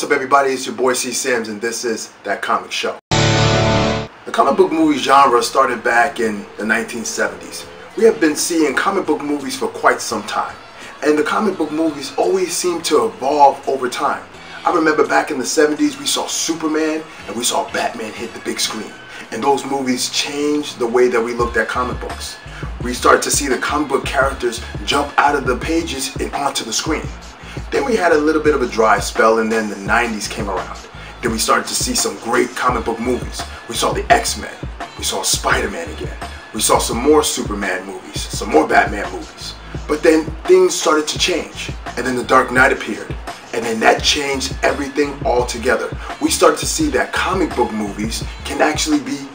up, everybody? It's your boy C. Sims, and this is That Comic Show. The comic book movie genre started back in the 1970s. We have been seeing comic book movies for quite some time, and the comic book movies always seem to evolve over time. I remember back in the 70s we saw Superman and we saw Batman hit the big screen, and those movies changed the way that we looked at comic books. We started to see the comic book characters jump out of the pages and onto the screen. Then we had a little bit of a dry spell, and then the 90s came around. Then we started to see some great comic book movies. We saw the X-Men, we saw Spider-Man again, we saw some more Superman movies, some more Batman movies. But then things started to change, and then the Dark Knight appeared, and then that changed everything altogether. We started to see that comic book movies can actually be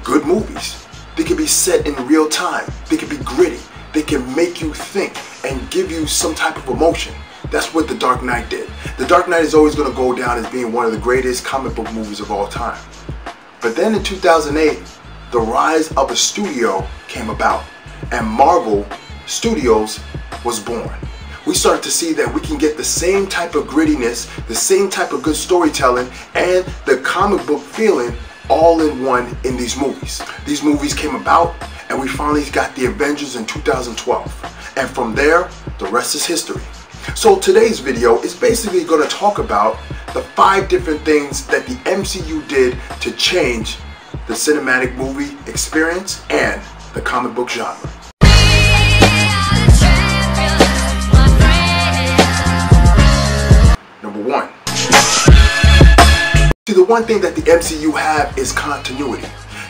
good movies. They can be set in real time, they can be gritty, they can make you think and give you some type of emotion. That's what The Dark Knight did. The Dark Knight is always going to go down as being one of the greatest comic book movies of all time. But then in 2008, the rise of a studio came about, and Marvel Studios was born. We started to see that we can get the same type of grittiness, the same type of good storytelling, and the comic book feeling all in one in these movies. These movies came about, and we finally got the Avengers in 2012. And from there, the rest is history. So today's video is basically going to talk about the 5 different things that the MCU did to change the cinematic movie experience and the comic book genre. Number 1. See, the one thing that the MCU have is continuity.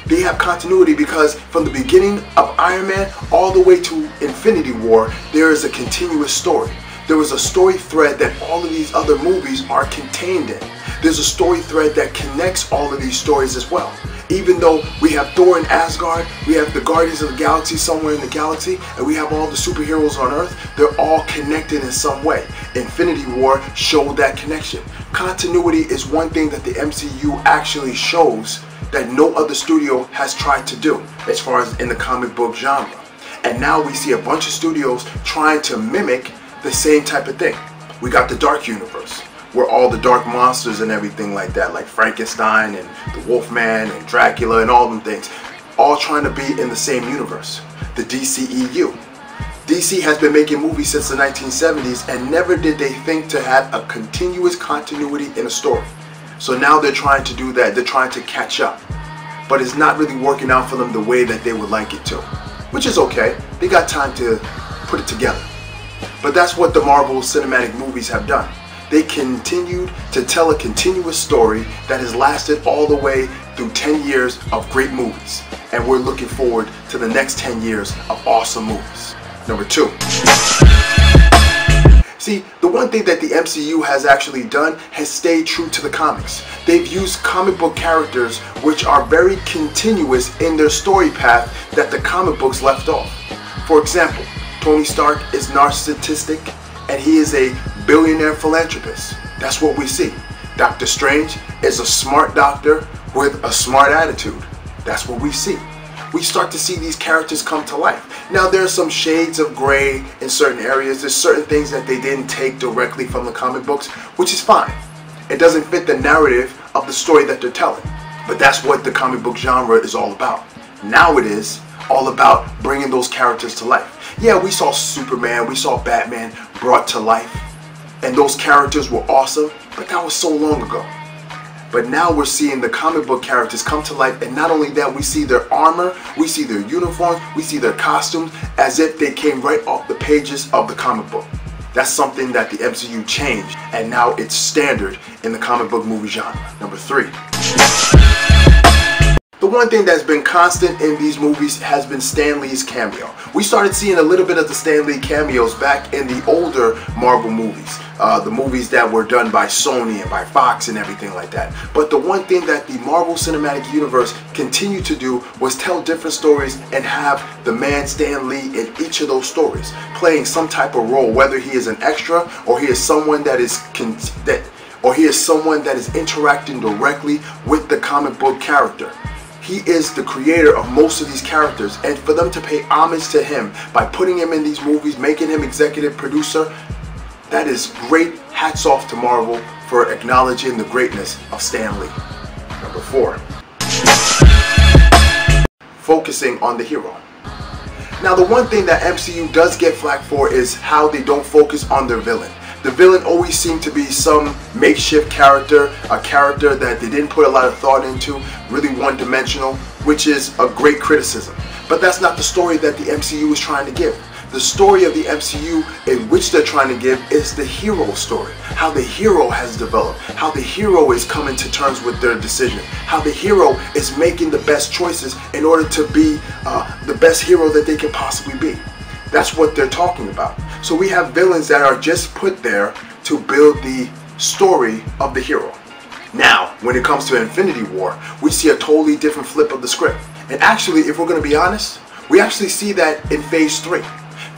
They have continuity because from the beginning of Iron Man all the way to Infinity War, there is a continuous story. There was a story thread that all of these other movies are contained in. There's a story thread that connects all of these stories as well. Even though we have Thor in Asgard, we have the Guardians of the Galaxy somewhere in the galaxy, and we have all the superheroes on Earth, they're all connected in some way. Infinity War showed that connection. Continuity is one thing that the MCU actually shows that no other studio has tried to do as far as in the comic book genre. And now we see a bunch of studios trying to mimic the same type of thing. We got the Dark Universe, where all the dark monsters and everything like that, like Frankenstein and the Wolfman and Dracula and all them things, all trying to be in the same universe. The DCEU. DC has been making movies since the 1970s, and never did they think to have a continuous continuity in a story. So now they're trying to do that. They're trying to catch up. But it's not really working out for them the way that they would like it to. Which is okay. They got time to put it together. But that's what the Marvel Cinematic movies have done. They continued to tell a continuous story that has lasted all the way through 10 years of great movies. And we're looking forward to the next 10 years of awesome movies. Number 2. See, the one thing that the MCU has actually done has stayed true to the comics. They've used comic book characters which are very continuous in their story path that the comic books left off. For example, Tony Stark is narcissistic, and he is a billionaire philanthropist. That's what we see. Doctor Strange is a smart doctor with a smart attitude. That's what we see. We start to see these characters come to life. Now there are some shades of gray in certain areas. There's certain things that they didn't take directly from the comic books, which is fine. It doesn't fit the narrative of the story that they're telling. But that's what the comic book genre is all about. Now it is all about bringing those characters to life. Yeah, we saw Superman, we saw Batman brought to life, and those characters were awesome, but that was so long ago. But now we're seeing the comic book characters come to life, and not only that, we see their armor, we see their uniforms, we see their costumes as if they came right off the pages of the comic book. That's something that the MCU changed, and now it's standard in the comic book movie genre. Number 3. The one thing that's been constant in these movies has been Stan Lee's cameo. We started seeing a little bit of the Stan Lee cameos back in the older Marvel movies. The movies that were done by Sony and by Fox and everything like that. But the one thing that the Marvel Cinematic Universe continued to do was tell different stories and have the man Stan Lee in each of those stories, playing some type of role, whether he is an extra or he is someone that is interacting directly with the comic book character. He is the creator of most of these characters, and for them to pay homage to him by putting him in these movies, making him executive producer, That is great. Hats off to Marvel for acknowledging the greatness of Stan Lee. Number 4. Focusing on the hero. Now, the one thing that MCU does get flack for is how they don't focus on their villain. The villain always seemed to be some makeshift character, a character that they didn't put a lot of thought into, really one-dimensional, which is a great criticism. But that's not the story that the MCU is trying to give. The story of the MCU in which they're trying to give is the hero story. How the hero has developed, how the hero is coming to terms with their decision, how the hero is making the best choices in order to be the best hero that they can possibly be. That's what they're talking about. So we have villains that are just put there to build the story of the hero. Now, when it comes to Infinity War, we see a totally different flip of the script. And actually, if we're going to be honest, we actually see that in Phase 3.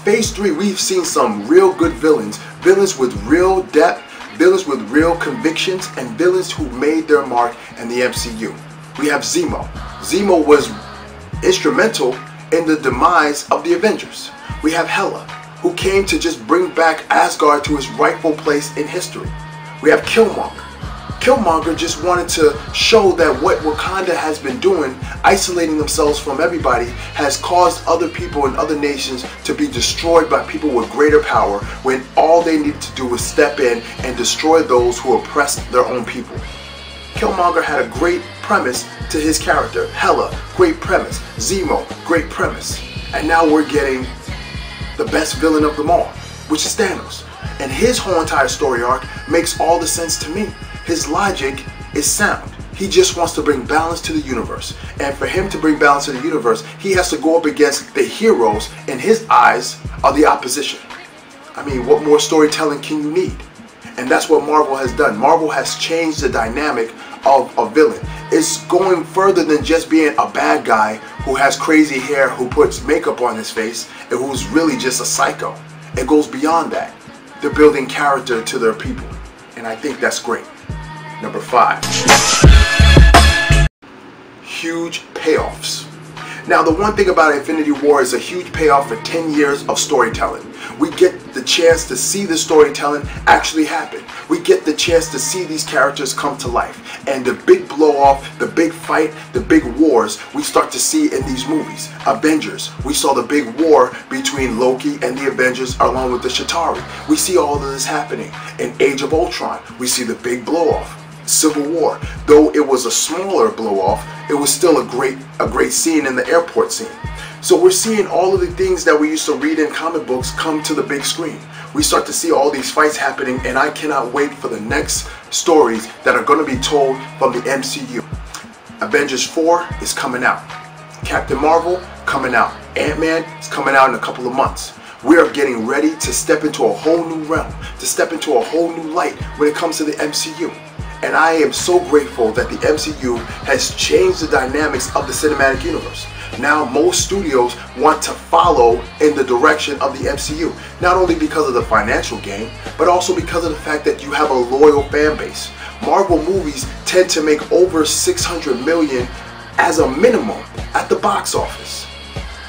Phase 3, we've seen some real good villains, villains with real depth, villains with real convictions, and villains who made their mark in the MCU. We have Zemo. Zemo was instrumental in the demise of the Avengers. We have Hela, who came to just bring back Asgard to its rightful place in history. We have Killmonger. Killmonger just wanted to show that what Wakanda has been doing, isolating themselves from everybody, has caused other people in other nations to be destroyed by people with greater power, when all they needed to do was step in and destroy those who oppressed their own people. Killmonger had a great premise to his character. Hela, great premise. Zemo, great premise. And now we're getting the best villain of them all, which is Thanos. And his whole entire story arc makes all the sense to me. His logic is sound. He just wants to bring balance to the universe. And for him to bring balance to the universe, he has to go up against the heroes, in his eyes, of the opposition. I mean, what more storytelling can you need? And that's what Marvel has done. Marvel has changed the dynamic of a villain. It's going further than just being a bad guy who has crazy hair, who puts makeup on his face, and who's really just a psycho. It goes beyond that. They're building character to their people. And I think that's great. Number 5. Huge payoffs. Now, the one thing about Infinity War is a huge payoff for 10 years of storytelling. We get the chance to see the storytelling actually happen. We get the chance to see these characters come to life. And the big blow off, the big fight, the big wars we start to see in these movies. Avengers, we saw the big war between Loki and the Avengers along with the Chitauri. We see all of this happening. In Age of Ultron, we see the big blow off. Civil War, though it was a smaller blow off, it was still a great scene in the airport scene. So we're seeing all of the things that we used to read in comic books come to the big screen. We start to see all these fights happening, and I cannot wait for the next stories that are going to be told from the MCU. Avengers 4 is coming out. Captain Marvel coming out. Ant-Man is coming out in a couple of months. We are getting ready to step into a whole new realm, to step into a whole new light when it comes to the MCU. And I am so grateful that the MCU has changed the dynamics of the cinematic universe. Now most studios want to follow in the direction of the MCU, not only because of the financial gain, but also because of the fact that you have a loyal fan base. Marvel movies tend to make over 600 million as a minimum at the box office,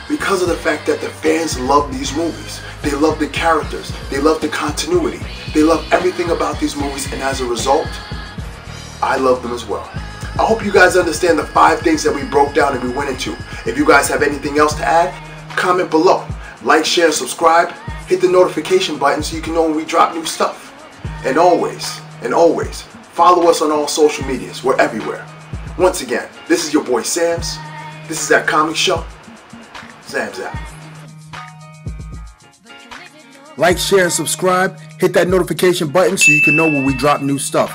because of the fact that the fans love these movies. They love the characters, they love the continuity, they love everything about these movies, and as a result, I love them as well. I hope you guys understand the 5 things that we broke down and we went into. If you guys have anything else to add, comment below. Like, share, and subscribe. Hit the notification button so you can know when we drop new stuff. And always, follow us on all social medias. We're everywhere. Once again, this is your boy Sams. This is That Comic Show. Sams out. Like, share, and subscribe. Hit that notification button so you can know when we drop new stuff.